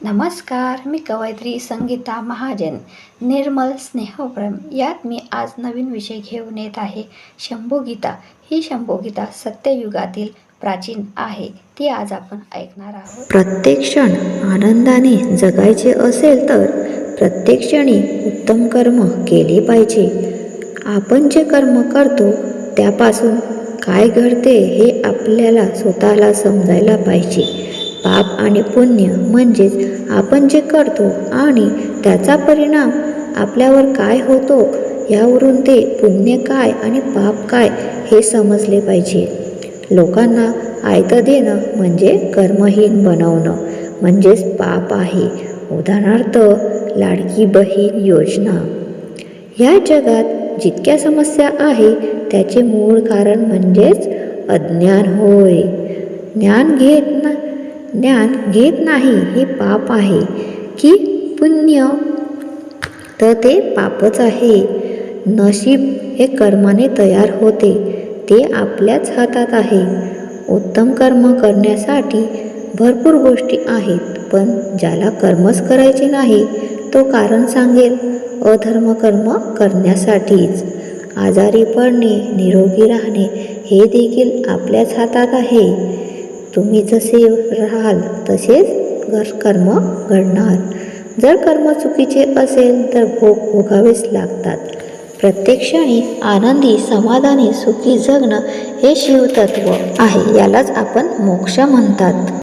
नमस्कार, मी कवयित्री संगीता महाजन. निर्मल स्नेहप्रेम यात मी आज नवीन विषय घेऊन येत आहे. शंभूगीता. ही शंभूगीता सत्ययुगातील प्राचीन आहे. ती आज आपण ऐकणार आहोत. प्रत्येक क्षण आनंदाने जगायचे असेल तर प्रत्येक क्षणी उत्तम कर्म केले पाहिजे. आपण जे कर्म करतो त्यापासून काय घडते हे आपल्याला स्वतःला समजायला पाहिजे. पाप आणि पुण्य म्हणजेच आपण जे करतो आणि त्याचा परिणाम आपल्यावर काय होतो यावरून ते पुण्य काय आणि पाप काय हे समजले पाहिजे. लोकांना आयतं देणं म्हणजे कर्महीन बनवणं म्हणजेच पाप आहे. उदाहरणार्थ लाडकी बहीण योजना. या जगात जितक्या समस्या आहे त्याचे मूळ कारण म्हणजेच अज्ञान होय. ज्ञान घेत नाही हे पाप आहे की पुण्य, तर ते पापच आहे. नशीब हे कर्माने तयार होते, ते आपल्याच हातात आहे. उत्तम कर्म करण्यासाठी भरपूर गोष्टी आहेत, पण ज्याला कर्मच करायचे नाही तो कारण सांगेल अधर्म कर्म करण्यासाठीच. आजारी पडणे, निरोगी राहणे हे देखील आपल्याच हातात आहे. तुम्ही जसे राहाल तसेच कर्म घडणार. जर कर्म चुकीचे असेल तर भोग भोगावेच लागतात. प्रत्येक क्षणी आनंदी, समाधानी, सुखी जगणं हे शिवतत्व आहे. यालाच आपण मोक्ष म्हणतात.